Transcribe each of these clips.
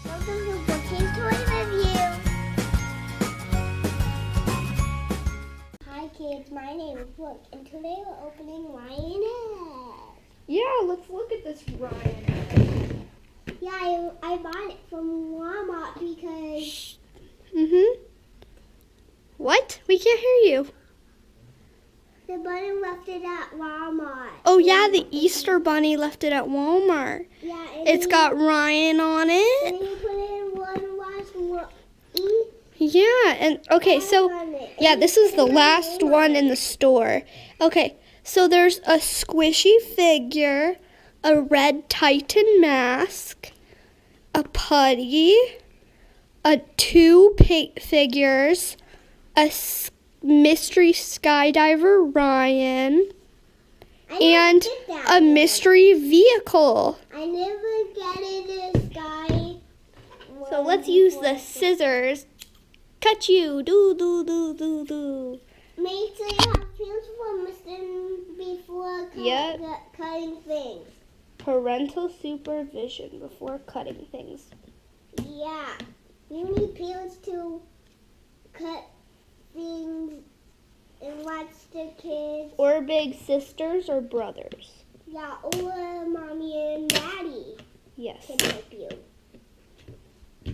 Welcome to Brookie's Toy Review. Hi kids, my name is Brooke, and today we're opening Ryan egg. Yeah, let's look at this Ryan egg. Yeah, I bought it from Walmart because... What? We can't hear you. The bunny left it at Walmart. Oh yeah, the Easter bunny left it at Walmart. Yeah, It's got Ryan on And it. he put it in one last one. Yeah, and okay, so yeah, this is the last one in the store. Okay, so there's a squishy figure, a red Titan mask, a putty, two figures, a mystery skydiver Ryan, and a mystery vehicle. I never get it this guy. So let's use the scissors. Cut you. Do. Make sure you have pins for missing before cutting things. Parental supervision before cutting things. Yeah. You need peels to cut things and watch the kids. Or big sisters or brothers. Yeah, or mommy and daddy Yes. can help you.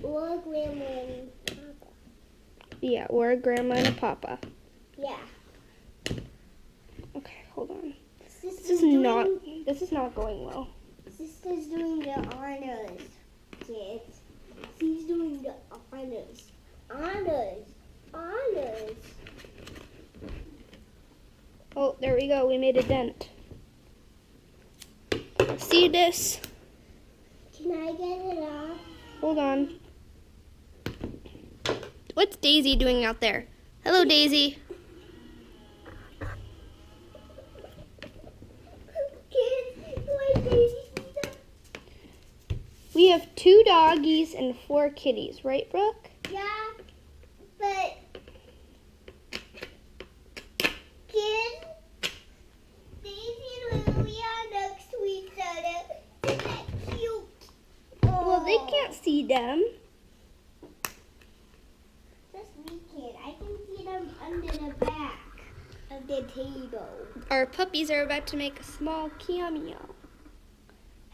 Or grandma and papa. Yeah, or a grandma and a papa. Yeah. Okay, hold on. Sister's This is not going well. Sister's doing the honors, kids. She's doing the honors. Honors. Oh, there we go. We made a dent. See this? Can I get it off? Hold on. What's Daisy doing out there? Hello, Daisy. Kids, why Daisy do that? We have 2 doggies and 4 kitties, right, Brooke? Yeah, but kids, Daisy and Lily are next to each other. Isn't that cute? Well, they can't see them. Just me, kid. I can see them under the back of the table. Our puppies are about to make a small cameo.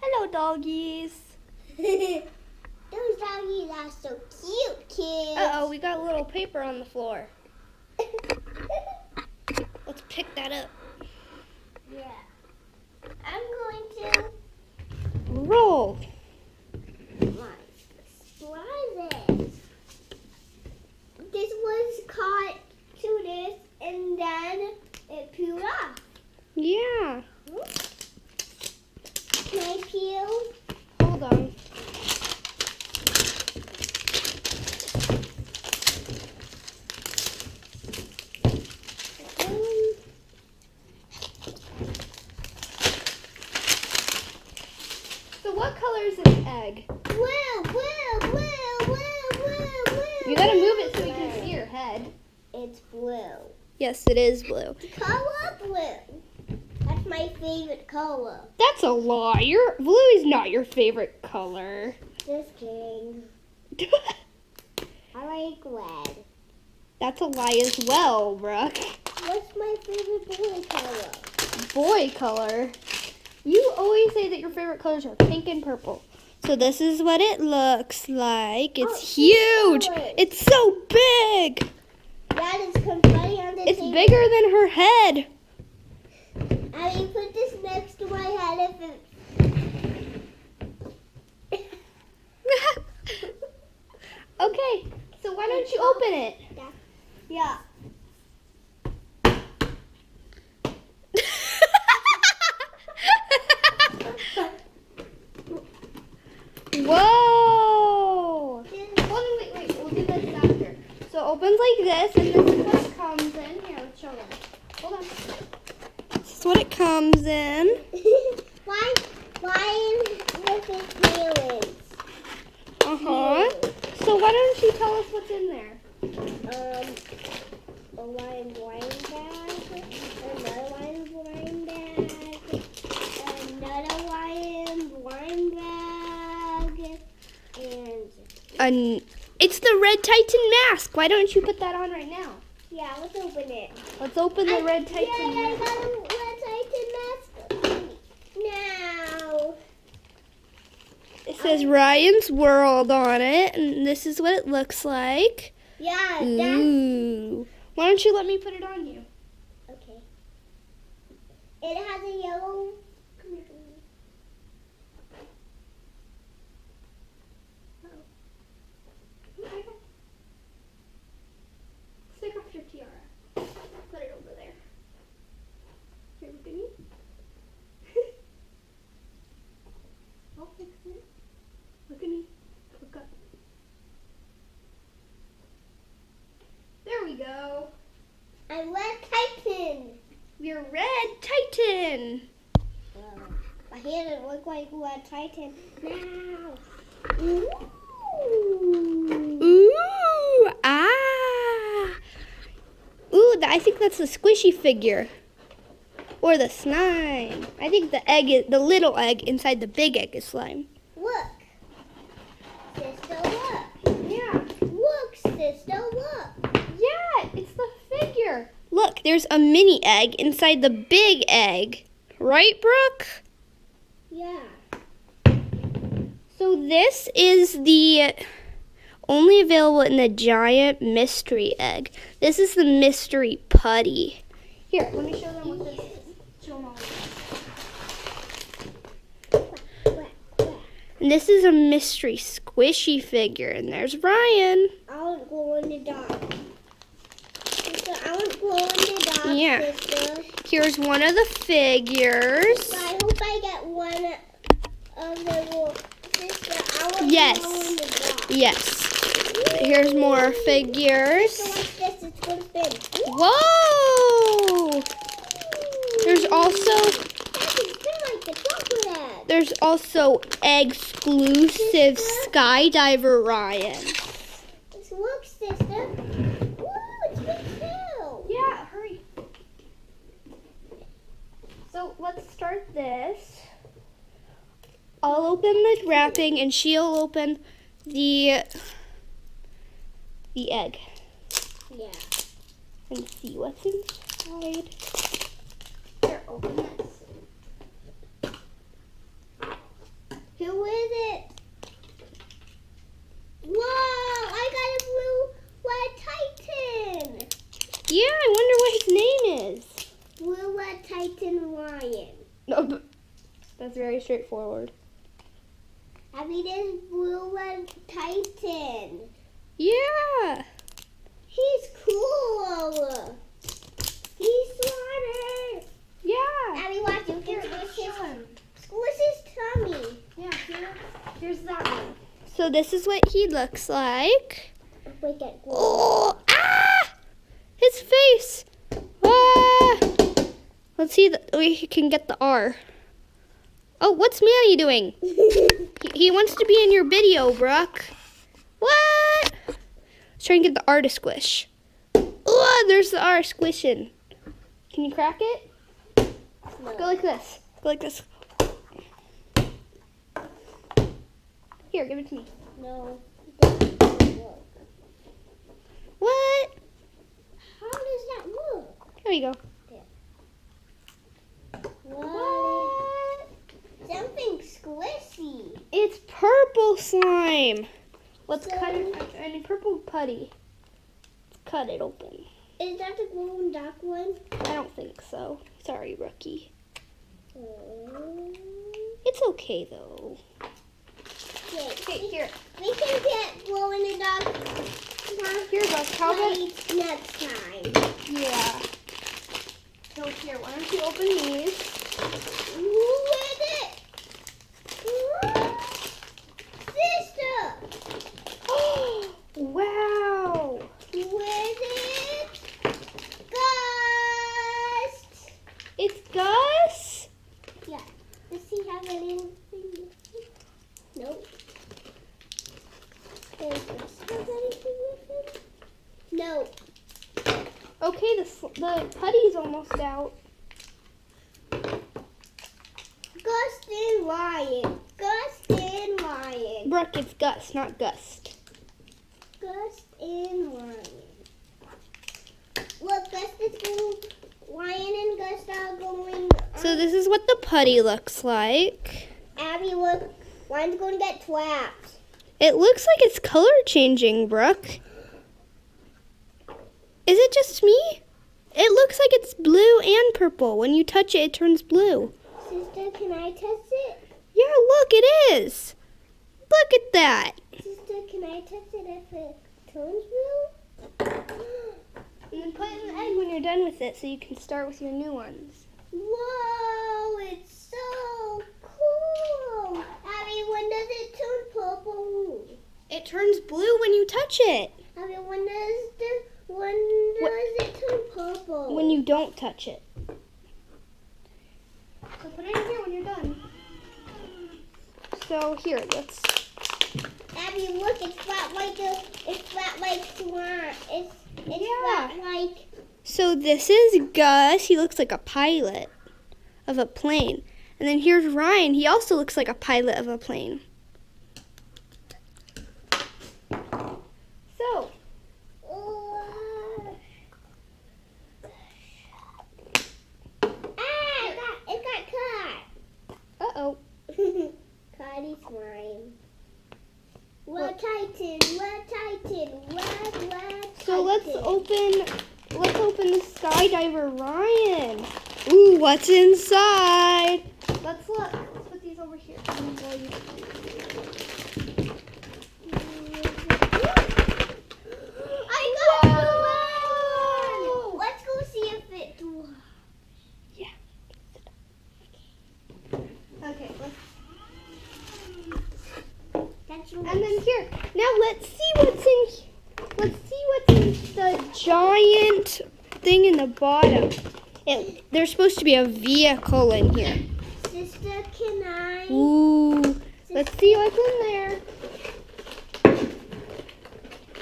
Hello, doggies. Those doggies are so cute, kids. Uh-oh, we got a little paper on the floor. Let's pick that up. Yeah. I'm going to Roll. slice it. This was caught to this and then it peeled off. Yeah. Can I peel? Hold on. So what color is this egg? Blue. You gotta move it so we can see your head. It's blue. Yes, it is blue. Color blue. That's my favorite color. That's a lie. Blue is not your favorite color. Just kidding. I like red. That's a lie as well, Brooke. What's my favorite boy color? Boy color. You always say that your favorite colors are pink and purple. So this is what it looks like. It's huge. colors. It's so big. That is confetti on the It's table. bigger than her head. I mean, put this next to my head if it... Okay, so why don't you open it? Yeah. Whoa! Hold on, wait. We'll do this after. So it opens like this, and this is what it comes in. Here, let's show them. Hold on. This is what it comes in. Why with his feelings? Uh-huh. So why don't you tell us what's in there? A wine bag, another wine bag, another wine bag, and It's the Red Titan mask. Why don't you put that on right now? Yeah, let's open it. Let's open the Red Titan Yay, I mask. got a Red Titan mask now. It says Ryan's World on it, and this is what it looks like. Yeah, Ooh. Why don't you let me put it on you? okay. It has a yellow. Come here. Take off your tiara. Put it over there. Here, look at me. I'll fix it. Look at me. Look up. There we go. I'm Red Titan. We're Red Titan. My hair doesn't look like Red Titan now. Ooh. Ooh, ah. Ooh, I think that's the squishy figure. Or the slime. I think the egg is the little egg inside the big egg is slime. Look. Sister, look. Yeah. Look, sister, look. Yeah, it's the figure. Look, there's a mini egg inside the big egg. Right, Brooke? Yeah. So this is the only available in the giant mystery egg. This is the mystery putty. Here, let me show them what this is. Show them all. Quack, quack. And this is a mystery squishy figure. And there's Ryan. I want glow in the dark. Sister, I want glow in the dark, Yeah. sister. Here's one of the figures. I hope I get one of the little sister. I want Yes. glow in the dark. Yes. Here's more figures. So like this, it's going to spin. Whoa! There's also Like the chocolate egg. There's also exclusive skydiver Ryan. Look, sister. Woo, it's big too. Yeah, hurry. So let's start this. I'll open the wrapping and she'll open the egg Yeah. and see what's inside. Here, open this. Who is it? Whoa, I got a blue Red Titan. Yeah, I wonder what his name is. Blue Red Titan Ryan. No, but that's very straightforward. I mean, it's Blue Red Titan. Yeah. He's cool. He's smarter. Yeah. Abby, watch you can squish his tummy. Yeah, here's that one. So this is what he looks like. Wait, get glue. Oh, ah! His face. Ah! Let's see that we can get the R. Oh, what's Manny doing? He wants to be in your video, Brooke. What? Let's try and get the R to squish. Oh, there's the R squishing. Can you crack it? No. Go like this. Go like this. Here, give it to me. No. What? How does that look? There you go. What? Something squishy. It's purple slime. Let's So- cut it. I mean, purple putty. Let's cut it open. Is that the glow in the dark one? I don't think so. Sorry, Rookie. Oh. It's okay though. Okay, Here. we can get glow in the dark. Here, Buck. How about? Next time. Yeah. So here, why don't you open these? Who is it? Sister! Oh, wow. Who is it? Ghost! It's Gus. Yeah. Does he have anything? Nope. Does Gus have anything with him? No. Okay, the putty's almost out. Gus and Ryan. Gus and Ryan. Brooke, it's Gus, not Gust. Gus and Ryan. Look, Gus is going. Ryan and Gus are going. So this is what the putty looks like. Abby, look. Ryan's going to get trapped. It looks like it's color changing, Brooke. Is it just me? It looks like it's blue and purple. When you touch it, it turns blue. Sister, can I test it? Yeah, look, it is. Look at that. Sister, can I test it if it turns blue? And then put it in the egg when you're done with it so you can start with your new ones. Whoa, it's so cool. Abby, when does it turn purple? It turns blue when you touch it. Abby, when does it turn purple? When you don't touch it. So put it in here when you're done. So here, let's. Abby, look, it's flat like swan. It's flat like. So this is Gus. He looks like a pilot of a plane. And then here's Ryan. He also looks like a pilot of a plane. So. It got caught. Uh-oh. Caughty slime. We're Titan. So let's open the skydiver Ryan. Ooh, what's inside? Let's look. Let's put these over here. I got one. Let's go see if it. Yeah. Okay, and then here. Now let's see what's in the giant thing in the bottom. There's supposed to be a vehicle in here. Sister, can I? Ooh. Let's see what's in there.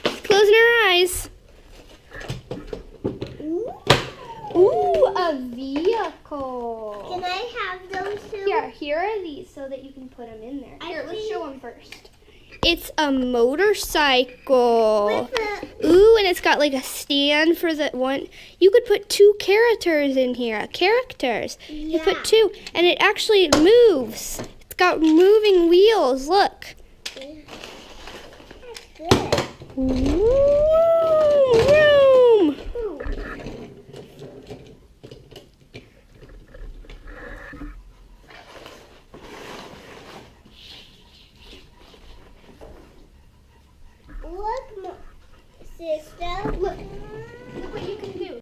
She's closing her eyes. Ooh, a vehicle. Can I have those too? Here are these so that you can put them in there. Here, let's show them first. It's a motorcycle. Ooh, and it's got like a stand for the one. You could put 2 characters in here. Characters. Yeah. You put 2, and it actually moves. It's got moving wheels. Look. That's good. Vroom. Look, sister. Look what you can do.